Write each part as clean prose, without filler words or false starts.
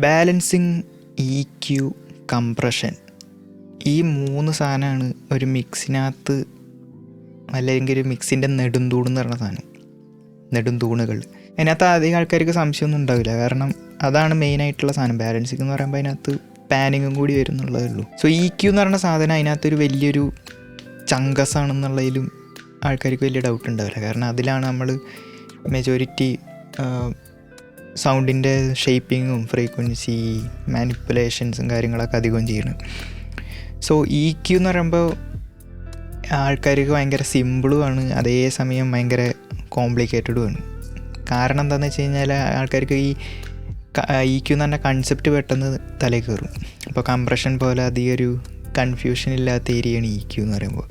Balancing, EQ, compression, ഈ 3 സാധനമാണ് ഒരു മിക്സിനകത്ത്, അല്ലെങ്കിൽ ഒരു മിക്സിൻ്റെ നെടുംതൂണെന്ന് പറഞ്ഞ സാധനം, നെടുംതൂണുകൾ. അതിനകത്ത് അധികം ആൾക്കാർക്ക് സംശയമൊന്നും ഉണ്ടാവില്ല, കാരണം അതാണ് മെയിനായിട്ടുള്ള സാധനം. ബാലൻസിങ് എന്ന് പറയുമ്പോൾ അതിനകത്ത് പാനിങ്ങും കൂടി വരും എന്നുള്ളതേ ഉള്ളൂ. സോ EQ എന്ന് പറയുന്ന സാധനം അതിനകത്തൊരു വലിയൊരു ചങ്കസാണെന്നുള്ളതിലും ആൾക്കാർക്ക് വലിയ ഡൗട്ട് ഉണ്ടാവില്ല. കാരണം അതിലാണ് നമ്മൾ മെജോറിറ്റി സൗണ്ടിൻ്റെ ഷേപ്പിങ്ങും ഫ്രീക്വൻസി മാനിപ്പുലേഷൻസും കാര്യങ്ങളൊക്കെ അധികം ചെയ്യുന്നത്. സോ EQ എന്ന് പറയുമ്പോൾ ആൾക്കാർക്ക് ഭയങ്കര സിമ്പിളുമാണ്, അതേസമയം ഭയങ്കര കോംപ്ലിക്കേറ്റഡുമാണ്. കാരണം എന്താണെന്ന് വെച്ച് കഴിഞ്ഞാൽ ആൾക്കാർക്ക് ഈ EQ എന്ന് പറഞ്ഞ കൺസെപ്റ്റ് പെട്ടെന്ന് തലയിൽ കയറും. അപ്പോൾ കംപ്രഷൻ പോലെ അധികം ഒരു കൺഫ്യൂഷൻ ഇല്ലാത്ത ഏരിയയാണ് EQ എന്ന് പറയുമ്പോൾ.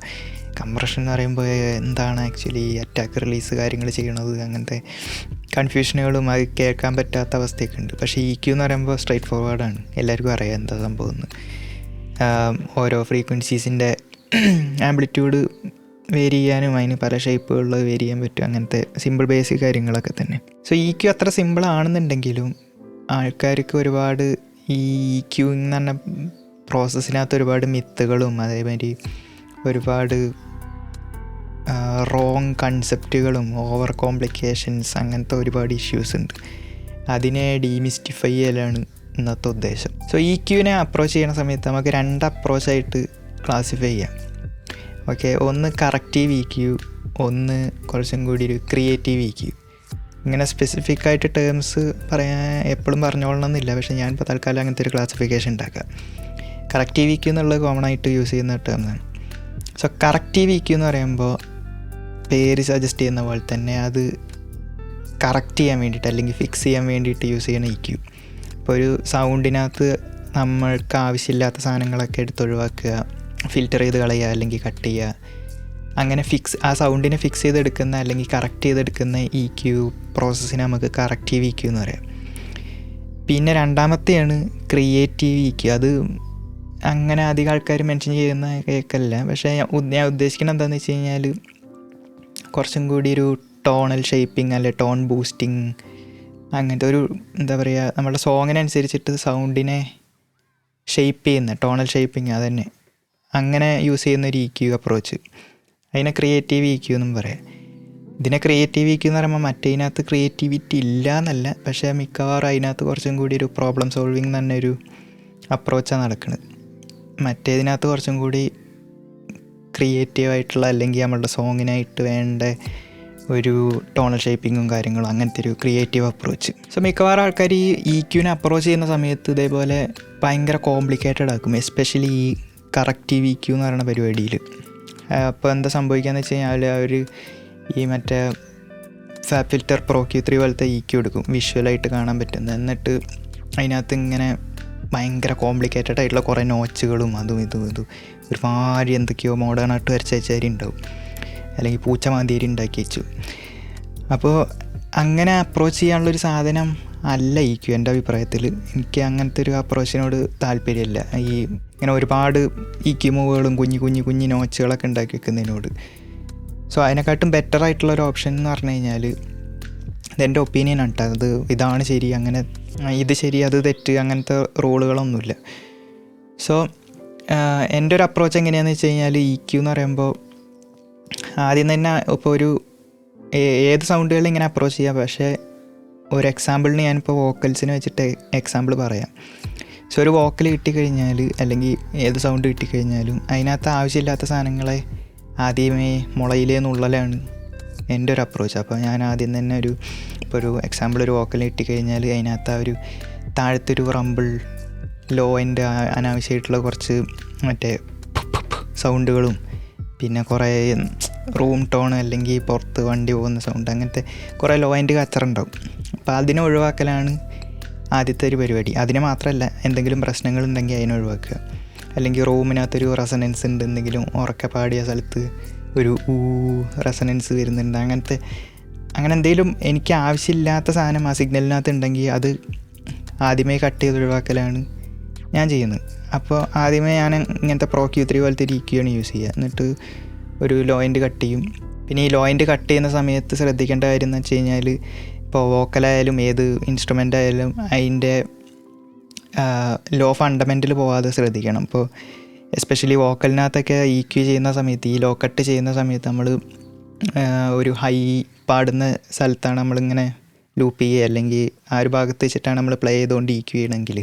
കംപ്രഷൻ എന്ന് പറയുമ്പോൾ എന്താണ് ആക്ച്വലി അറ്റാക്ക് റിലീസ് കാര്യങ്ങൾ ചെയ്യണത്, അങ്ങനത്തെ കൺഫ്യൂഷനുകളും അത് കേൾക്കാൻ പറ്റാത്ത അവസ്ഥയൊക്കെ ഉണ്ട്. പക്ഷേ EQ എന്ന് പറയുമ്പോൾ സ്ട്രൈറ്റ് ഫോർവേഡാണ്, എല്ലാവർക്കും അറിയാം എന്താ സംഭവം എന്ന്. ഓരോ ഫ്രീക്വൻസീസിൻ്റെ ആംപ്ലിറ്റ്യൂഡ് വേരി ചെയ്യാനും അതിന് പല ഷേപ്പുകളിൽ വേരി ചെയ്യാൻ പറ്റും, അങ്ങനത്തെ സിമ്പിൾ ബേസിക് കാര്യങ്ങളൊക്കെ തന്നെ. സോ EQ അത്ര സിമ്പിളാണെന്നുണ്ടെങ്കിലും ആൾക്കാർക്ക് ഒരുപാട് ഈ EQing എന്ന് പറഞ്ഞ പ്രോസസ്സിനകത്ത് ഒരുപാട് മിത്തുകളും അതേമാതിരി ഒരുപാട് റോങ് കൺസെപ്റ്റുകളും ഓവർ കോംപ്ലിക്കേഷൻസ്, അങ്ങനത്തെ ഒരുപാട് ഇഷ്യൂസ് ഉണ്ട്. അതിനെ ഡീമിസ്റ്റിഫൈ ചെയ്യലാണ് ഇന്നത്തെ ഉദ്ദേശം. സോ EQനെ അപ്രോച്ച് ചെയ്യുന്ന സമയത്ത് നമുക്ക് 2 അപ്രോച്ചായിട്ട് ക്ലാസിഫൈ ചെയ്യാം. ഓക്കെ, ഒന്ന് കറക്റ്റീവ് EQ, ഒന്ന് കുറച്ചും കൂടി ഒരു ക്രിയേറ്റീവ് EQ. ഇങ്ങനെ സ്പെസിഫിക് ആയിട്ട് ടേംസ് പറയാൻ എപ്പോഴും പറഞ്ഞോളണമെന്നില്ല, പക്ഷേ ഞാനിപ്പോൾ തൽക്കാലം അങ്ങനത്തെ ഒരു ക്ലാസിഫിക്കേഷൻ ഉണ്ടാക്കാം. കറക്റ്റീവ് EQ എന്നുള്ളത് കോമൺ ആയിട്ട് യൂസ് ചെയ്യുന്ന ടേംസാണ്. സോ കറക്റ്റീവ് EQ എന്ന് പറയുമ്പോൾ പേര് സജസ്റ്റ് ചെയ്യുന്ന പോലെ തന്നെ അത് കറക്റ്റ് ചെയ്യാൻ വേണ്ടിയിട്ട് അല്ലെങ്കിൽ ഫിക്സ് ചെയ്യാൻ വേണ്ടിയിട്ട് യൂസ് ചെയ്യുന്ന EQ. ഇപ്പോൾ ഒരു സൗണ്ടിനകത്ത് നമ്മൾക്ക് ആവശ്യമില്ലാത്ത സാധനങ്ങളൊക്കെ എടുത്തൊഴിവാക്കുക, ഫിൽറ്റർ ചെയ്ത് കളയുക അല്ലെങ്കിൽ കട്ട് ചെയ്യുക, അങ്ങനെ ആ സൗണ്ടിനെ ഫിക്സ് ചെയ്തെടുക്കുന്ന അല്ലെങ്കിൽ കറക്റ്റ് ചെയ്തെടുക്കുന്ന EQ പ്രോസസ്സിനെ നമുക്ക് കറക്റ്റീവ് EQ എന്ന് പറയാം. പിന്നെ രണ്ടാമത്തെയാണ് ക്രിയേറ്റീവ് EQ. അത് അങ്ങനെ അധികം ആൾക്കാർ മെൻഷൻ ചെയ്യുന്ന കേൾക്കല്ല, പക്ഷേ ഞാൻ ഉദ്ദേശിക്കുന്നത് എന്താണെന്ന് വെച്ച് കഴിഞ്ഞാൽ കുറച്ചും കൂടി ഒരു ടോണൽ ഷേപ്പിംഗ് അല്ലെ ടോൺ ബൂസ്റ്റിംഗ്, അങ്ങനത്തെ ഒരു എന്താ പറയുക, നമ്മുടെ സോങ്ങിനനുസരിച്ചിട്ട് സൗണ്ടിനെ ഷേപ്പ് ചെയ്യുന്ന ടോണൽ ഷേപ്പിംഗ്, അതന്നെ അങ്ങനെ യൂസ് ചെയ്യുന്ന ഒരു EQ അപ്രോച്ച്, അതിനെ ക്രിയേറ്റീവ് EQ എന്നും പറയാം. ഇതിനെ ക്രിയേറ്റീവ് EQ എന്ന് പറയുമ്പോൾ മറ്റേതിനകത്ത് ക്രിയേറ്റിവിറ്റി ഇല്ല എന്നല്ല, പക്ഷേ മിക്കവാറും അതിനകത്ത് കുറച്ചും കൂടി ഒരു പ്രോബ്ലം സോൾവിങ് തന്നെ ഒരു അപ്രോച്ചാണ് നടക്കുന്നത്. മറ്റേതിനകത്ത് കുറച്ചും കൂടി ക്രിയേറ്റീവായിട്ടുള്ള അല്ലെങ്കിൽ നമ്മളുടെ സോങ്ങിനായിട്ട് വേണ്ട ഒരു ടോണൽ ഷേപ്പിങ്ങും കാര്യങ്ങളും, അങ്ങനത്തെ ഒരു ക്രിയേറ്റീവ് അപ്രോച്ച്. സോ മിക്കവാറും ആൾക്കാർ ഈ EQനെ അപ്രോച്ച് ചെയ്യുന്ന സമയത്ത് ഇതേപോലെ ഭയങ്കര കോംപ്ലിക്കേറ്റഡ് ആക്കും, എസ്പെഷ്യലി ഈ കറക്റ്റീവ് EQ എന്ന് പറയുന്ന പരിപാടിയിൽ. അപ്പോൾ എന്താ സംഭവിക്കുകയെന്ന് വെച്ച് കഴിഞ്ഞാൽ അവർ ഈ മറ്റേ ഫാബ് ഫിൽറ്റർ Pro Q3 പോലത്തെ EQ എടുക്കും, വിഷ്വലായിട്ട് കാണാൻ പറ്റുന്നത്. എന്നിട്ട് അതിനകത്ത് ഇങ്ങനെ ഭയങ്കര കോംപ്ലിക്കേറ്റഡ് ആയിട്ടുള്ള കുറേ നോച്ചുകളും അതും ഇതും ഒരുപാട് എന്തൊക്കെയോ മോഡേൺ ആയിട്ട് വരച്ചാരി ഉണ്ടാവും, അല്ലെങ്കിൽ പൂച്ചമാന്തേരി ഉണ്ടാക്കി വെച്ചു. അപ്പോൾ അങ്ങനെ അപ്രോച്ച് ചെയ്യാനുള്ളൊരു സാധനം അല്ല EQ എൻ്റെ അഭിപ്രായത്തിൽ. എനിക്ക് അങ്ങനത്തെ ഒരു അപ്രോച്ചിനോട് താല്പര്യമില്ല, ഈ ഇങ്ങനെ ഒരുപാട് EQ മൂവുകളും കുഞ്ഞു നോച്ചുകളൊക്കെ ഉണ്ടാക്കി വെക്കുന്നതിനോട്. സോ അതിനെക്കാട്ടും ബെറ്റർ ആയിട്ടുള്ളൊരു ഓപ്ഷൻ എന്ന് പറഞ്ഞു കഴിഞ്ഞാൽ, ഇതെൻ്റെ ഒപ്പീനിയനാണ് കേട്ടോ, അത് ഇതാണ് ശരി, അങ്ങനെ ഇത് ശരി അത് തെറ്റ്, അങ്ങനത്തെ റൂളുകളൊന്നുമില്ല. സോ എൻ്റെ ഒരു അപ്രോച്ച് എങ്ങനെയാണെന്ന് വെച്ച് കഴിഞ്ഞാൽ, EQ എന്ന് പറയുമ്പോൾ ആദ്യം തന്നെ ഇപ്പോൾ ഒരു ഏത് സൗണ്ടുകൾ ഇങ്ങനെ അപ്രോച്ച് ചെയ്യാം. പക്ഷേ ഒരു എക്സാമ്പിളിന് ഞാനിപ്പോൾ വോക്കൽസിനെ വെച്ചിട്ട് എക്സാമ്പിൾ പറയാം. സോ ഒരു വോക്കൽ കിട്ടിക്കഴിഞ്ഞാൽ അല്ലെങ്കിൽ ഏത് സൗണ്ട് കിട്ടിക്കഴിഞ്ഞാലും അതിനകത്ത് ആവശ്യമില്ലാത്ത സാധനങ്ങളെ ആദ്യമേ മുളയിലേ നുള്ളലാണ് എൻ്റെ ഒരു അപ്രോച്ച്. അപ്പോൾ ഞാൻ ആദ്യം തന്നെ ഇപ്പോൾ ഒരു എക്സാമ്പിൾ ഒരു വോക്കൽ കിട്ടിക്കഴിഞ്ഞാൽ അതിനകത്ത് ആ ഒരു താഴത്തൊരു റമ്പിൾ, ലോ എൻ്റെ അനാവശ്യമായിട്ടുള്ള കുറച്ച് മറ്റേ സൗണ്ടുകളും, പിന്നെ കുറേ റൂം ടോൺ അല്ലെങ്കിൽ പുറത്ത് വണ്ടി പോകുന്ന സൗണ്ട്, അങ്ങനത്തെ കുറേ ലോ എൻഡ് കച്ചറുണ്ടാവും. അപ്പോൾ അതിനെ ഒഴിവാക്കലാണ് ആദ്യത്തെ ഒരു പരിപാടി. അതിന് മാത്രമല്ല, എന്തെങ്കിലും പ്രശ്നങ്ങളുണ്ടെങ്കിൽ അതിനെ ഒഴിവാക്കുക. അല്ലെങ്കിൽ റൂമിനകത്തൊരു റെസനൻസ് ഉണ്ട്, എന്തെങ്കിലും ഉറക്കെ പാടിയ സ്ഥലത്ത് ഒരു റെസനൻസ് വരുന്നുണ്ട്, അങ്ങനെ എന്തെങ്കിലും എനിക്ക് ആവശ്യമില്ലാത്ത സാധനം ആ സിഗ്നലിനകത്ത് ഉണ്ടെങ്കിൽ അത് ആദ്യമേ കട്ട് ചെയ്ത് ഒഴിവാക്കലാണ് ഞാൻ ചെയ്യുന്നത്. അപ്പോൾ ആദ്യമേ ഞാൻ ഇങ്ങനത്തെ Pro Q3 പോലത്തെ ഒരു EQ ആണ് യൂസ് ചെയ്യുക. എന്നിട്ട് ഒരു ലോ എൻഡ് കട്ട് ചെയ്യും. പിന്നെ ഈ ലോ എൻഡ് കട്ട് ചെയ്യുന്ന സമയത്ത് ശ്രദ്ധിക്കേണ്ട കാര്യം എന്ന് വെച്ച് കഴിഞ്ഞാൽ, ഇപ്പോൾ വോക്കലായാലും ഏത് ഇൻസ്ട്രുമെൻ്റ് ആയാലും അതിൻ്റെ ലോ ഫണ്ടമെൻ്റൽ പോകാതെ ശ്രദ്ധിക്കണം. ഇപ്പോൾ എസ്പെഷ്യലി വോക്കലിനകത്തൊക്കെ EQ ചെയ്യുന്ന സമയത്ത്, ഈ ലോ കട്ട് ചെയ്യുന്ന സമയത്ത് നമ്മൾ ഒരു ഹൈ പാടുന്ന സ്ഥലത്താണ് നമ്മളിങ്ങനെ ലൂപ്പ് ചെയ്യുക, അല്ലെങ്കിൽ ആ ഒരു ഭാഗത്ത് വെച്ചിട്ടാണ് നമ്മൾ പ്ലേ ചെയ്തുകൊണ്ട് EQ ചെയ്യണമെങ്കിൽ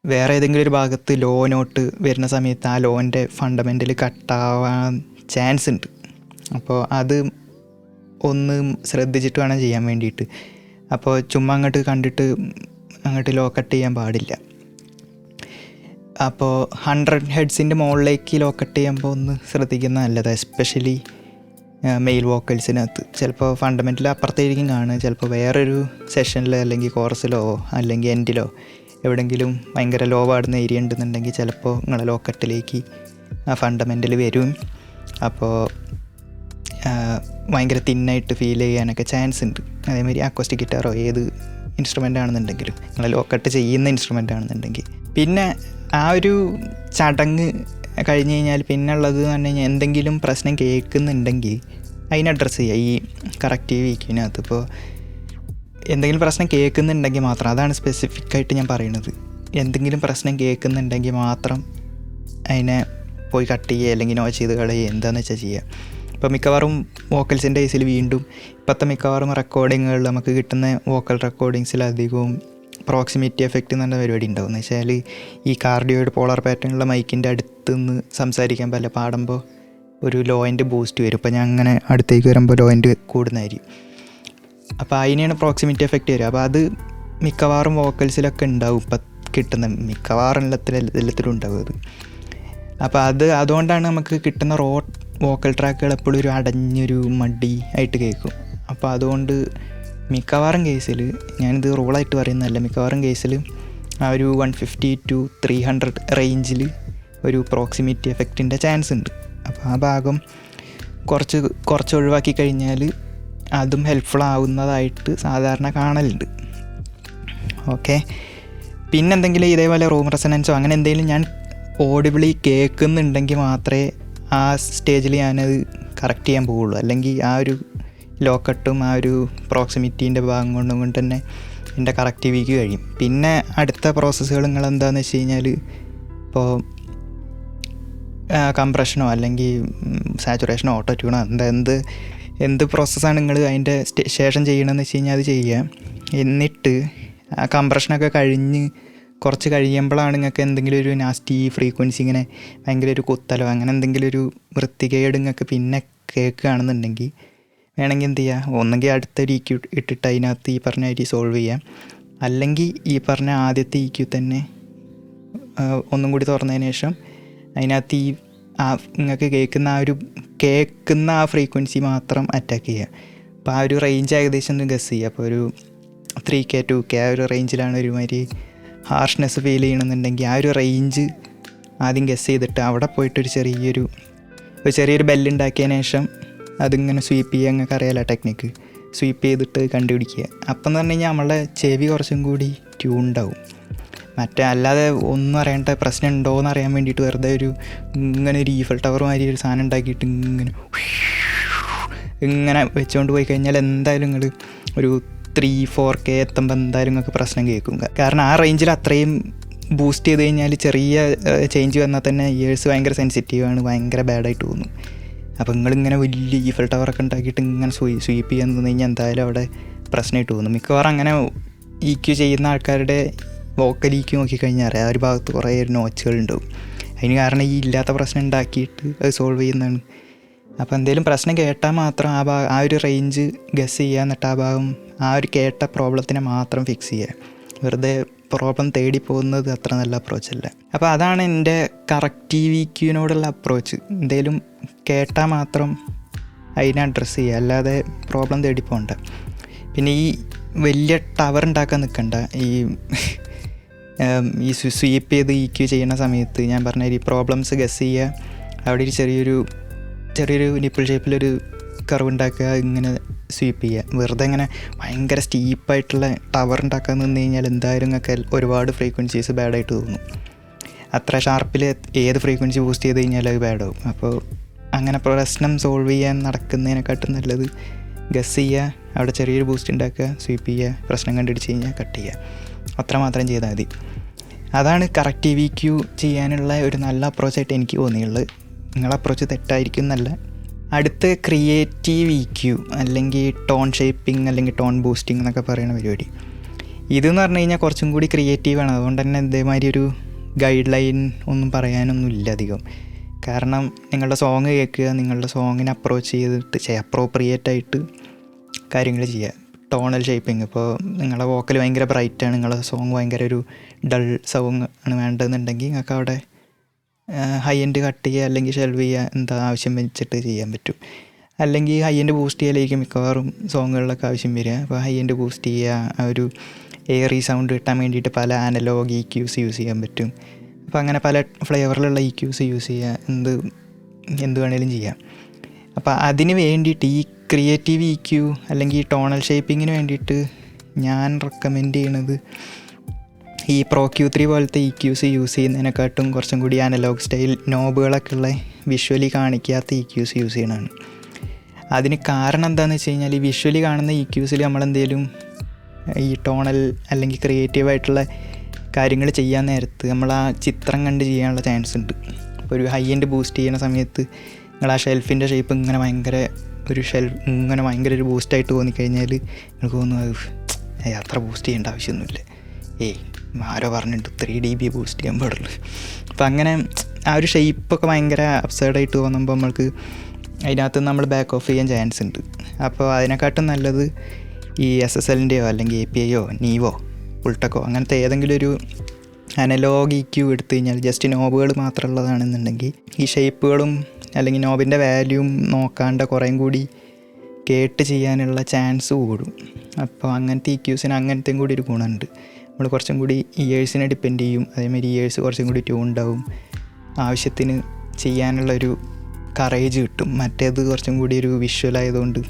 വേറെ ഏതെങ്കിലും ഒരു ഭാഗത്ത് ലോ നോട്ട് വരുന്ന സമയത്ത് ആ ലോൻ്റെ ഫണ്ടമെൻ്റൽ കട്ടാവാൻ ചാൻസ് ഉണ്ട്. അപ്പോൾ അത് ഒന്ന് ശ്രദ്ധിച്ചിട്ട് വേണം ചെയ്യാൻ വേണ്ടിയിട്ട്. അപ്പോൾ ചുമ്മാ അങ്ങോട്ട് കണ്ടിട്ട് അങ്ങോട്ട് ലോ കട്ട് ചെയ്യാൻ പാടില്ല. അപ്പോൾ 100 ഹെഡ്സിൻ്റെ മുകളിലേക്ക് ലോ കട്ട് ചെയ്യുമ്പോൾ ഒന്ന് ശ്രദ്ധിക്കുന്നത് നല്ലത്, എസ്പെഷ്യലി മെയിൽ വോക്കൽസിനകത്ത്. ചിലപ്പോൾ ഫണ്ടമെൻ്റൽ അപ്പുറത്തായിരിക്കും കാണുക, ചിലപ്പോൾ വേറൊരു സെഷനിൽ അല്ലെങ്കിൽ കോറസിലോ അല്ലെങ്കിൽ എൻഡിലോ എവിടെയെങ്കിലും ഭയങ്കര ലോ പാടുന്ന ഏരിയ ഉണ്ടെന്നുണ്ടെങ്കിൽ ചിലപ്പോൾ നിങ്ങളെ ലോ കട്ടിലേക്ക് ആ ഫണ്ടമെൻ്റൽ വരും. അപ്പോൾ ഭയങ്കര തിന്നായിട്ട് ഫീൽ ചെയ്യാനൊക്കെ ചാൻസ് ഉണ്ട്. അതേമാതിരി അക്കോസ്റ്റിക് ഗിറ്റാറോ ഏത് ഇൻസ്ട്രുമെൻ്റ് ആണെന്നുണ്ടെങ്കിലും, നിങ്ങൾ ലോ കട്ട് ചെയ്യുന്ന ഇൻസ്ട്രുമെൻ്റ് ആണെന്നുണ്ടെങ്കിൽ. പിന്നെ ആ ഒരു ചടങ്ങ് കഴിഞ്ഞ് കഴിഞ്ഞാൽ പിന്നെ ഉള്ളത് എന്ന് പറഞ്ഞു കഴിഞ്ഞാൽ എന്തെങ്കിലും പ്രശ്നം കേൾക്കുന്നുണ്ടെങ്കിൽ അതിനെ അഡ്രസ്സ് ചെയ്യുക ഈ കറക്റ്റീവ് EQനകത്ത്. ഇപ്പോൾ എന്തെങ്കിലും പ്രശ്നം കേൾക്കുന്നുണ്ടെങ്കിൽ മാത്രം, അതാണ് സ്പെസിഫിക്കായിട്ട് ഞാൻ പറയുന്നത്, എന്തെങ്കിലും പ്രശ്നം കേൾക്കുന്നുണ്ടെങ്കിൽ മാത്രം അതിനെ പോയി കട്ട് ചെയ്യുക അല്ലെങ്കിൽ നോ ചെയ്ത് കളയുക, എന്താണെന്ന് വെച്ചാൽ ചെയ്യുക. ഇപ്പോൾ മിക്കവാറും വോക്കൽസിൻ്റെ കേസിൽ വീണ്ടും ഇപ്പോഴത്തെ മിക്കവാറും റെക്കോർഡിങ്ങുകളിൽ നമുക്ക് കിട്ടുന്ന വോക്കൽ റെക്കോർഡിങ്സിലധികവും പ്രോക്സിമിറ്റി എഫക്റ്റ് എന്ന് പറഞ്ഞ പരിപാടി ഉണ്ടാവും. എന്ന് വെച്ചാൽ ഈ കാർഡിയോയിഡ് പോളർ പാറ്റേണുള്ള മൈക്കിൻ്റെ അടുത്ത് നിന്ന് സംസാരിക്കാൻ പറ്റില്ല, പാടുമ്പോൾ ഒരു ലോയിൻ്റെ ബൂസ്റ്റ് വരും. ഇപ്പോൾ ഞാൻ അങ്ങനെ അടുത്തേക്ക് വരുമ്പോൾ ലോയിൻ്റെ കൂടുന്നതായിരിക്കും. അപ്പോൾ അതിനെയാണ് പ്രോക്സിമിറ്റി എഫക്റ്റ് വരിക. അപ്പോൾ അത് മിക്കവാറും വോക്കൽസിലൊക്കെ ഉണ്ടാവും, ഇപ്പം കിട്ടുന്ന മിക്കവാറും എല്ലാത്തിലും ഉണ്ടാവും അത്. അപ്പോൾ അതുകൊണ്ടാണ് നമുക്ക് കിട്ടുന്ന റോ വോക്കൽ ട്രാക്കുകൾ എപ്പോഴും ഒരു അടഞ്ഞൊരു മടി ആയിട്ട് കേൾക്കും. അപ്പോൾ അതുകൊണ്ട് മിക്കവാറും കേസിൽ, ഞാനിത് റൂളായിട്ട് പറയുന്നതല്ല, മിക്കവാറും കേസിൽ ആ ഒരു 150 to 300 റേഞ്ചിൽ ഒരു പ്രോക്സിമിറ്റി എഫക്റ്റിൻ്റെ ചാൻസ് ഉണ്ട്. അപ്പോൾ ആ ഭാഗം കുറച്ച് ഒഴിവാക്കി കഴിഞ്ഞാൽ അതും ഹെൽപ്ഫുൾ ആവുന്നതായിട്ട് സാധാരണ കാണലുണ്ട്. ഓക്കെ. പിന്നെന്തെങ്കിലും ഇതേപോലെ റൂം റെസനൻസോ അങ്ങനെ എന്തെങ്കിലും ഞാൻ ഓഡിബിളി കേൾക്കുന്നുണ്ടെങ്കിൽ മാത്രമേ ആ സ്റ്റേജിൽ ഞാനത് കറക്റ്റ് ചെയ്യാൻ പോവുള്ളൂ. അല്ലെങ്കിൽ ആ ഒരു ലോക്കട്ടും ആ ഒരു പ്രോക്സിമിറ്റീൻ്റെ ഭാഗം കൊണ്ട് തന്നെ എൻ്റെ കറക്റ്റീവിക്ക് കഴിയും. പിന്നെ അടുത്ത പ്രോസസ്സുകൾ നിങ്ങൾ എന്താണെന്ന് വെച്ച് കഴിഞ്ഞാൽ, ഇപ്പോൾ കംപ്രഷനോ അല്ലെങ്കിൽ സാച്ചുറേഷനോ ഓട്ടോ ട്യൂണോ എന്ത് പ്രോസസ്സാണ് നിങ്ങൾ അതിൻ്റെ ശേഷം ചെയ്യണമെന്ന് വെച്ച് കഴിഞ്ഞാൽ അത് ചെയ്യുക. എന്നിട്ട് ആ കംപ്രഷനൊക്കെ കഴിഞ്ഞ് കുറച്ച് കഴിയുമ്പോഴാണ് നിങ്ങൾക്ക് എന്തെങ്കിലും ഒരു നാസ്റ്റി ഫ്രീക്വൻസി, ഇങ്ങനെ ഭയങ്കര ഒരു കുത്തലോ അങ്ങനെ എന്തെങ്കിലും ഒരു വൃത്തികേട് നിങ്ങൾക്ക് പിന്നെ കേൾക്കുകയാണെന്നുണ്ടെങ്കിൽ വേണമെങ്കിൽ എന്ത് ചെയ്യുക, ഒന്നെങ്കിൽ അടുത്തൊരു EQ ഇട്ടിട്ട് അതിനകത്ത് ഈ പറഞ്ഞ രീതി സോൾവ് ചെയ്യാം, അല്ലെങ്കിൽ ഈ പറഞ്ഞ ആദ്യത്തെ EQ തന്നെ ഒന്നും കൂടി തുറന്നതിന് ശേഷം അതിനകത്ത് നിങ്ങൾക്ക് കേൾക്കുന്ന ആ ഫ്രീക്വൻസി മാത്രം അറ്റാക്ക് ചെയ്യുക. അപ്പോൾ ആ ഒരു റേഞ്ച് ഏകദേശം ഒന്ന് ഗസ് ചെയ്യുക. അപ്പോൾ ഒരു 3K 2K ആ ഒരു റേഞ്ചിലാണ് ഒരുമാതിരി ഹാർഷ്നെസ് ഫീൽ ചെയ്യണമെന്നുണ്ടെങ്കിൽ ആ ഒരു റേഞ്ച് ആദ്യം ഗസ് ചെയ്തിട്ട് അവിടെ പോയിട്ടൊരു ചെറിയൊരു ബെല്ലുണ്ടാക്കിയതിന് ശേഷം അതിങ്ങനെ സ്വീപ്പ് ചെയ്യുക. നിങ്ങൾക്ക് അറിയാലോ ടെക്നിക്ക്, സ്വീപ്പ് ചെയ്തിട്ട് കണ്ടുപിടിക്കുക. അപ്പം എന്ന് പറഞ്ഞു കഴിഞ്ഞാൽ നമ്മളുടെ ചെവി കുറച്ചും കൂടി ട്യൂൺഡാവും. അല്ലാതെ ഒന്നും അറിയേണ്ട പ്രശ്നം ഉണ്ടോ എന്ന് അറിയാൻ വേണ്ടിയിട്ട് വെറുതെ ഇങ്ങനെ ഒരു ഈഫൽ ടവർ മാതിരി ഒരു സാധനം ഉണ്ടാക്കിയിട്ട് ഇങ്ങനെ വെച്ചുകൊണ്ട് പോയി കഴിഞ്ഞാൽ എന്തായാലും നിങ്ങൾ ഒരു 3-4K എത്തുമ്പോൾ എന്തായാലും നിങ്ങൾക്ക് പ്രശ്നം കേൾക്കും. കാരണം ആ റേഞ്ചിൽ അത്രയും ബൂസ്റ്റ് ചെയ്ത് കഴിഞ്ഞാൽ ചെറിയ ചേഞ്ച് വന്നാൽ തന്നെ ഇയേഴ്സ് ഭയങ്കര സെൻസിറ്റീവാണ്, ഭയങ്കര ബാഡായിട്ട് തോന്നും. അപ്പോൾ നിങ്ങളിങ്ങനെ വലിയ ഈഫൽ ടവറൊക്കെ ഉണ്ടാക്കിയിട്ട് ഇങ്ങനെ സ്വീപ്പ് ചെയ്യാൻ നിന്ന് കഴിഞ്ഞാൽ എന്തായാലും അവിടെ പ്രശ്നമായിട്ട് തോന്നും. മിക്കവാറും അങ്ങനെ EQ ചെയ്യുന്ന ആൾക്കാരുടെ വോക്കൽ EQ നോക്കിക്കഴിഞ്ഞാൽ അറിയാം, ആ ഒരു ഭാഗത്ത് കുറേ നോച്ചുകളുണ്ടാവും. അതിന് കാരണം ഈ ഇല്ലാത്ത പ്രശ്നം ഉണ്ടാക്കിയിട്ട് അത് സോൾവ് ചെയ്യുന്നതാണ്. അപ്പോൾ എന്തെങ്കിലും പ്രശ്നം കേട്ടാൽ മാത്രം ആ ഒരു റേഞ്ച് ഗസ് ചെയ്യുക, എന്നിട്ട് ആ ഭാഗം ആ ഒരു കേട്ട പ്രോബ്ലത്തിനെ മാത്രം ഫിക്സ് ചെയ്യുക. വെറുതെ പ്രോബ്ലം തേടി പോകുന്നത് അത്ര നല്ല അപ്രോച്ചല്ല. അപ്പോൾ അതാണ് എൻ്റെ കറക്റ്റീവ് EQനോടുള്ള അപ്രോച്ച്. എന്തെങ്കിലും കേട്ടാൽ മാത്രം അതിനെ അഡ്രസ്സ് ചെയ്യുക, അല്ലാതെ പ്രോബ്ലം തേടി പോകണ്ട. പിന്നെ ഈ വലിയ ടവർ ഉണ്ടാക്കാൻ നിൽക്കണ്ട. ഈ സ്വീപ്പ് ചെയ്ത് EQ ചെയ്യുന്ന സമയത്ത് ഞാൻ പറഞ്ഞ ഈ പ്രോബ്ലംസ് ഗസ് ചെയ്യുക, അവിടെ ഒരു ചെറിയൊരു നിപ്പിൾ ഷേപ്പിലൊരു കർവ് ഉണ്ടാക്കുക, ഇങ്ങനെ സ്വീപ്പ് ചെയ്യുക. വെറുതെ ഇങ്ങനെ ഭയങ്കര സ്റ്റീപ്പായിട്ടുള്ള ടവർ ഉണ്ടാക്കാൻ നിന്ന് കഴിഞ്ഞാൽ എന്തായാലും നിങ്ങൾക്ക് ഒരുപാട് ഫ്രീക്വൻസീസ് ബാഡായിട്ട് തോന്നും. അത്ര ഷാർപ്പിൽ ഏത് ഫ്രീക്വൻസി ബൂസ്റ്റ് ചെയ്ത് കഴിഞ്ഞാൽ അത് ബാഡാവും. അപ്പോൾ അങ്ങനെ പ്രശ്നം സോൾവ് ചെയ്യാൻ നടക്കുന്നതിനെക്കാട്ടും നല്ലത് ഗസ് ചെയ്യുക, അവിടെ ചെറിയൊരു ബൂസ്റ്റ് ഉണ്ടാക്കുക, സ്വീപ്പ് ചെയ്യുക, പ്രശ്നം കണ്ടുപിടിച്ച് കഴിഞ്ഞാൽ കട്ട് ചെയ്യുക. അത്ര മാത്രം ചെയ്താൽ മതി. അതാണ് കറക്റ്റ് EQ ചെയ്യാനുള്ള ഒരു നല്ല അപ്രോച്ചായിട്ട് എനിക്ക് തോന്നിയുള്ളത്. നിങ്ങളുടെ അപ്രോച്ച് തെറ്റായിരിക്കും എന്നല്ല. അടുത്ത് ക്രിയേറ്റീവ് EQ അല്ലെങ്കിൽ ടോൺ ഷേപ്പിംഗ് അല്ലെങ്കിൽ ടോൺ ബൂസ്റ്റിംഗ് എന്നൊക്കെ പറയുന്ന പരിപാടി. ഇതെന്ന് പറഞ്ഞു കഴിഞ്ഞാൽ കുറച്ചും കൂടി ക്രിയേറ്റീവാണ്. അതുകൊണ്ട് തന്നെ ഇതേമാതിരി ഒരു ഗൈഡ് ലൈൻ ഒന്നും പറയാനൊന്നുമില്ല അധികം. കാരണം നിങ്ങളുടെ സോങ് കേൾക്കുക, നിങ്ങളുടെ സോങ്ങിനെ അപ്രോച്ച് ചെയ്തിട്ട് അപ്രോപ്രിയേറ്റായിട്ട് കാര്യങ്ങൾ ചെയ്യുക. ടോണൽ ഷേപ്പിംഗ്, ഇപ്പോൾ നിങ്ങളുടെ വോക്കൽ ഭയങ്കര ബ്രൈറ്റാണ്, നിങ്ങളുടെ സോങ് ഭയങ്കര ഒരു ഡൾ സോങ് ആണ് വേണ്ടതെന്നുണ്ടെങ്കിൽ നിങ്ങൾക്ക് അവിടെ ഹൈ എൻഡ് കട്ട് ചെയ്യുക അല്ലെങ്കിൽ ഷെൽവ് ചെയ്യുക, എന്താ ആവശ്യം വെച്ചിട്ട് ചെയ്യാൻ പറ്റും. അല്ലെങ്കിൽ ഹൈ എൻഡ് ബൂസ്റ്റ് ചെയ്യലായിരിക്കും മിക്കവാറും സോങ്ങുകളിലൊക്കെ ആവശ്യം വരിക. അപ്പോൾ ഹൈ എൻഡ് ബൂസ്റ്റ് ചെയ്യുക, ഒരു എയറി സൗണ്ട് കിട്ടാൻ വേണ്ടിയിട്ട് പല അനലോഗ് EQs യൂസ് ചെയ്യാൻ പറ്റും. അപ്പോൾ അങ്ങനെ പല ഫ്ലേവറിലുള്ള EQs യൂസ് ചെയ്യുക, എന്ത് വേണേലും ചെയ്യാം. അപ്പോൾ അതിന് വേണ്ടിയിട്ട് ഈ ക്രിയേറ്റീവ് EQ അല്ലെങ്കിൽ ടോണൽ ഷേപ്പിങ്ങിന് വേണ്ടിയിട്ട് ഞാൻ റെക്കമെൻഡ് ചെയ്യണത് ഈ Pro Q3 പോലത്തെ EQs യൂസ് ചെയ്യുന്നതിനെക്കാട്ടും കുറച്ചും കൂടി അനലോഗ് സ്റ്റൈൽ നോബുകളൊക്കെ ഉള്ള വിഷ്വലി കാണിക്കാത്ത EQs യൂസ് ചെയ്യണതാണ്. അതിന് കാരണം എന്താണെന്ന് വെച്ച് കഴിഞ്ഞാൽ ഈ വിഷ്വലി കാണുന്ന EQസിൽ നമ്മളെന്തെങ്കിലും ഈ ടോണൽ അല്ലെങ്കിൽ ക്രിയേറ്റീവായിട്ടുള്ള കാര്യങ്ങൾ ചെയ്യാൻ നേരത്ത് നമ്മൾ ആ ചിത്രം കണ്ട് ചെയ്യാനുള്ള ചാൻസ് ഉണ്ട്. ഇപ്പോൾ ഒരു ഹൈ എൻഡ് ബൂസ്റ്റ് ചെയ്യുന്ന സമയത്ത് നിങ്ങൾ ആ ഷെൽഫിൻ്റെ ഷേപ്പ് ഇങ്ങനെ ഭയങ്കര ഒരു ബൂസ്റ്റായിട്ട് തോന്നിക്കഴിഞ്ഞാൽ നിങ്ങൾക്ക് തോന്നുന്നു അത്ര ബൂസ്റ്റ് ചെയ്യേണ്ട ആവശ്യമൊന്നുമില്ല, ആരോ പറഞ്ഞിട്ട് 3 dB ബൂസ്റ്റ് ചെയ്യാൻ പാടുള്ളൂ. അപ്പോൾ അങ്ങനെ ആ ഒരു ഷേപ്പൊക്കെ ഭയങ്കര അബ്സേർഡായിട്ട് തോന്നുമ്പോൾ നമ്മൾക്ക് അതിനകത്ത് നമ്മൾ ബാക്ക് ഓഫ് ചെയ്യാൻ ചാൻസ് ഉണ്ട്. അപ്പോൾ അതിനെക്കാട്ടും നല്ലത് ഈ SSLൻ്റെയോ അല്ലെങ്കിൽ APIയോ നീവോ ഉൾട്ടക്കോ അങ്ങനത്തെ ഏതെങ്കിലും ഒരു അനലോഗ് EQ എടുത്തു കഴിഞ്ഞാൽ ജസ്റ്റ് നോബുകൾ മാത്രമുള്ളതാണെന്നുണ്ടെങ്കിൽ ഈ ഷേപ്പുകളും അല്ലെങ്കിൽ നോബിൻ്റെ വാല്യൂം നോക്കാണ്ട് കുറേയും കൂടി കേട്ട് ചെയ്യാനുള്ള ചാൻസ് കൂടും. അപ്പോൾ അങ്ങനത്തെ EQസിന് അങ്ങനത്തെയും കൂടി ഒരു ഗുണമുണ്ട്. നമ്മൾ കുറച്ചും കൂടി ഇയേഴ്സിനെ ഡിപ്പെൻഡ് ചെയ്യും. അതേമാതിരി ഇയേഴ്സ് കുറച്ചും കൂടി ട്യൂൺ ഉണ്ടാവും, ആവശ്യത്തിന് ചെയ്യാനുള്ളൊരു കറേജ് കിട്ടും. മറ്റേത് കുറച്ചും കൂടി ഒരു വിഷ്വലായതുകൊണ്ട്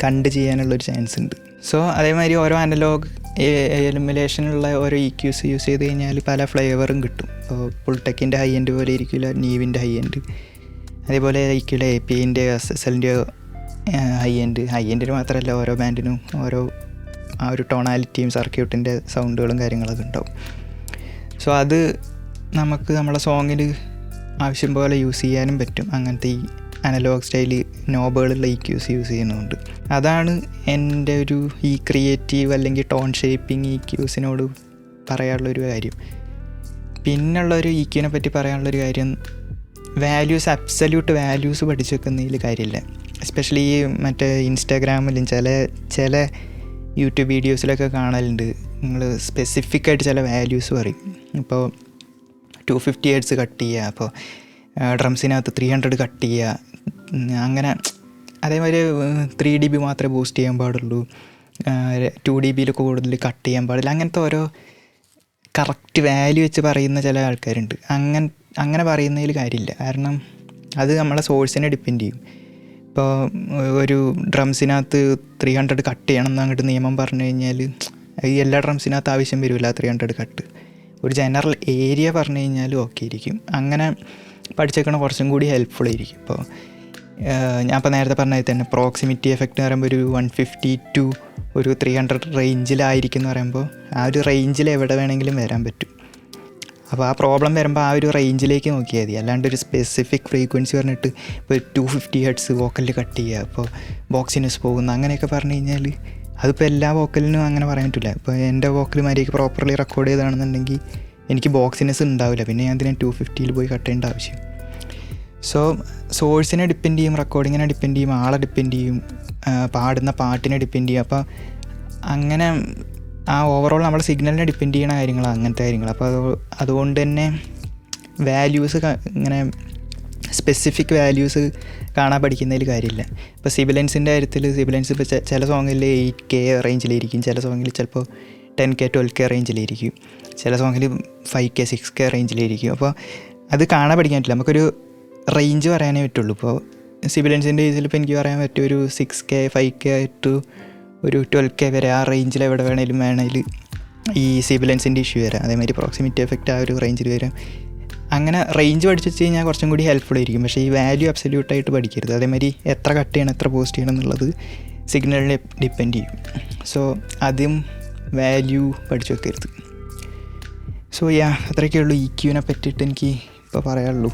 കണ്ട് ചെയ്യാനുള്ളൊരു ചാൻസ് ഉണ്ട്. സോ അതേമാതിരി ഓരോ അനലോഗ് എലിമിനേഷനുള്ള ഓരോ EQs യൂസ് ചെയ്ത് കഴിഞ്ഞാൽ പല ഫ്ലേവറും കിട്ടും. ഇപ്പോൾ പുൾടെക്കിൻ്റെ ഹൈ എൻഡ് പോലെ ഇരിക്കില്ല നീവിൻ്റെ ഹൈ എൻഡ്, അതേപോലെ ഇരിക്കില്ല APIൻ്റെ SSLൻ്റെ ഹൈ എൻഡിന് മാത്രമല്ല ഓരോ ബാൻഡിനും ഓരോ ആ ഒരു ടോണാലിറ്റിയും സർക്യൂട്ടിൻ്റെ സൗണ്ടുകളും കാര്യങ്ങളൊക്കെ ഉണ്ടാവും. സോ അത് നമുക്ക് നമ്മളെ സോങ്ങിൽ ആവശ്യം പോലെ യൂസ് ചെയ്യാനും പറ്റും. അങ്ങനത്തെ ഈ അനലോഗ് സ്റ്റൈല് നോബുകളുള്ള EQs യൂസ് ചെയ്യുന്നതുകൊണ്ട്. അതാണ് എൻ്റെ ഒരു ഈ ക്രിയേറ്റീവ് അല്ലെങ്കിൽ ടോൺ ഷേപ്പിംഗ് EQസിനോട് പറയാനുള്ളൊരു കാര്യം. പിന്നുള്ളൊരു EQനെ പറ്റി പറയാനുള്ളൊരു കാര്യം, വാല്യൂസ്, അബ്സല്യൂട്ട് വാല്യൂസ് പഠിച്ചു വെക്കുന്നതിൽ കാര്യമില്ല. എസ്പെഷ്യലി ഈ മറ്റേ ഇൻസ്റ്റാഗ്രാമിലും ചില യൂട്യൂബ് വീഡിയോസിലൊക്കെ കാണലുണ്ട്, നിങ്ങൾ സ്പെസിഫിക്കായിട്ട് ചില വാല്യൂസ് പറയും. ഇപ്പോൾ 250 Hz കട്ട് ചെയ്യുക, അപ്പോൾ ഡ്രംസിനകത്ത് 300 കട്ട് ചെയ്യുക, അങ്ങനെ. അതേമാതിരി 3 dB മാത്രമേ ബൂസ്റ്റ് ചെയ്യാൻ പാടുള്ളൂ, 2 dBയിൽ കൂടുതൽ കട്ട് ചെയ്യാൻ പാടില്ല. അങ്ങനത്തെ ഓരോ കറക്റ്റ് വാല്യൂ വെച്ച് പറയുന്ന ചില ആൾക്കാരുണ്ട്. അങ്ങനെ പറയുന്നതിൽ കാര്യമില്ല. കാരണം അത് നമ്മളെ സോഴ്സിനെ ഡിപ്പെൻഡ് ചെയ്യും. ഇപ്പോൾ ഒരു ഡ്രംസിനകത്ത് 300 കട്ട് ചെയ്യണം എന്ന് അങ്ങോട്ട് നിയമം പറഞ്ഞു കഴിഞ്ഞാൽ എല്ലാ ഡ്രംസിനകത്ത് ആവശ്യം വരില്ല 300 കട്ട്. ഒരു ജനറൽ ഏരിയ പറഞ്ഞു കഴിഞ്ഞാൽ ഓക്കെ ഇരിക്കും. അങ്ങനെ പഠിച്ചേക്കണം കുറച്ചും കൂടി ഹെൽപ്ഫുൾ ആയിരിക്കും. ഇപ്പോൾ ഞാൻ ഇപ്പോൾ നേരത്തെ പറഞ്ഞതിൽ തന്നെ പ്രോക്സിമിറ്റി എഫക്റ്റ് എന്ന് പറയുമ്പോൾ ഒരു 150 to 300 റേഞ്ചിലായിരിക്കും എന്ന് പറയുമ്പോൾ ആ ഒരു റേഞ്ചിൽ എവിടെ വേണമെങ്കിലും വരാൻ പറ്റും. അപ്പോൾ ആ പ്രോബ്ലം വരുമ്പോൾ ആ ഒരു റേഞ്ചിലേക്ക് നോക്കിയാൽ മതി. അല്ലാണ്ട് ഒരു സ്പെസിഫിക് ഫ്രീക്വൻസി പറഞ്ഞിട്ട് ഇപ്പോൾ 250 Hz വോക്കലിൽ കട്ട് ചെയ്യുക, അപ്പോൾ ബോക്സിനസ് പോകുന്നു അങ്ങനെയൊക്കെ പറഞ്ഞു കഴിഞ്ഞാൽ അതിപ്പോൾ എല്ലാ വോക്കലിനും അങ്ങനെ പറയാൻ പറ്റില്ല. ഇപ്പോൾ എൻ്റെ വോക്കൽ മാതിരിക്ക് പ്രോപ്പർലി റെക്കോർഡ് ചെയ്താണെന്നുണ്ടെങ്കിൽ എനിക്ക് ബോക്സിനസ് ഉണ്ടാവില്ല, പിന്നെ ഞാൻ അതിനെ 250ൽ പോയി കട്ട് ചെയ്യേണ്ട ആവശ്യം. സോ സോഴ്സിനെ ഡിപ്പെൻഡ് ചെയ്യും, റെക്കോർഡിങ്ങിനെ ഡിപ്പെൻഡ് ചെയ്യും, ആളെ ഡിപ്പെൻഡ് ചെയ്യും, പാടുന്ന പാട്ടിനെ ഡിപ്പെൻഡ് ചെയ്യും. അപ്പോൾ അങ്ങനെ ആ ഓവറോൾ നമ്മുടെ സിഗ്നലിനെ ഡിപ്പെൻഡ് ചെയ്യുന്ന കാര്യങ്ങളാണ് അങ്ങനത്തെ കാര്യങ്ങൾ. അപ്പോൾ അതുകൊണ്ട് തന്നെ വാല്യൂസ് ഇങ്ങനെ സ്പെസിഫിക് വാല്യൂസ് കാണാൻ പഠിക്കുന്നതിൽ കാര്യമില്ല. ഇപ്പോൾ സിബിലൻസിൻ്റെ കാര്യത്തിൽ സിബിലൻസ് ഇപ്പോൾ ചില സോങ്ങിൽ 8K റേഞ്ചിലിരിക്കും, ചില സോങ്ങിൽ ചിലപ്പോൾ 10K 12K റേഞ്ചിലിരിക്കും, ചില സോങ്ങിൽ 5K 6K റേഞ്ചിലിരിക്കും. അപ്പോൾ അത് കാണാൻ പഠിക്കാൻ പറ്റില്ല, നമുക്കൊരു റേഞ്ച് പറയാനേ പറ്റുള്ളൂ. ഇപ്പോൾ സിബിലൻസിൻ്റെ കേസിൽ ഇപ്പോൾ എനിക്ക് പറയാൻ പറ്റും ഒരു 6K 5K ടു ഒരു 12K വരെ, ആ റേഞ്ചിൽ എവിടെ വേണേലും ഈ സിബിലൻസിൻ്റെ ഇഷ്യൂ വരാം. അതേമാതിരി പ്രോക്സിമിറ്റി എഫക്റ്റ് ആ ഒരു റേഞ്ചിൽ വരാം. അങ്ങനെ റേഞ്ച് പഠിച്ചു വെച്ച് കഴിഞ്ഞാൽ കുറച്ചും കൂടി ഹെൽപ്ഫുൾ ആയിരിക്കും. പക്ഷേ ഈ വാല്യൂ അബ്സല്യൂട്ടായിട്ട് പഠിക്കരുത്. അതേമാതിരി എത്ര കട്ട് ചെയ്യണം എത്ര പോസ്റ്റ് ചെയ്യണം എന്നുള്ളത് സിഗ്നലിനെ ഡിപ്പെൻഡ് ചെയ്യും. സോ ആദ്യം വാല്യൂ പഠിച്ചു വെക്കരുത്. സോ അത്രയൊക്കെ ഉള്ളൂ EQനെ പറ്റിയിട്ട് എനിക്ക് ഇപ്പോൾ പറയാനുള്ളൂ.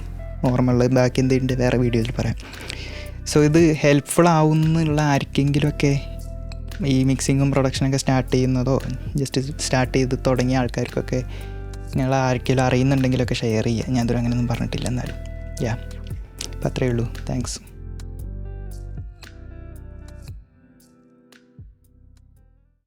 ഓർമ്മയുള്ളത് ബാക്കി എന്തെങ്കിലും വേറെ വീഡിയോയിൽ പറയാം. സോ ഇത് ഹെൽപ്ഫുൾ ആവുന്നുള്ള ആർക്കെങ്കിലുമൊക്കെ ഈ മിക്സിങ്ങും പ്രൊഡക്ഷനൊക്കെ സ്റ്റാർട്ട് ചെയ്യുന്നതോ ജസ്റ്റ് സ്റ്റാർട്ട് ചെയ്ത് തുടങ്ങിയ ആൾക്കാർക്കൊക്കെ നിങ്ങൾ ആർക്കെങ്കിലും അറിയുന്നുണ്ടെങ്കിലൊക്കെ ഷെയർ ചെയ്യുക. ഞാൻ ഇതുവരെ അങ്ങനെയൊന്നും പറഞ്ഞിട്ടില്ല എന്നാലും അപ്പോൾ അത്രയേ ഉള്ളൂ. താങ്ക്സ്.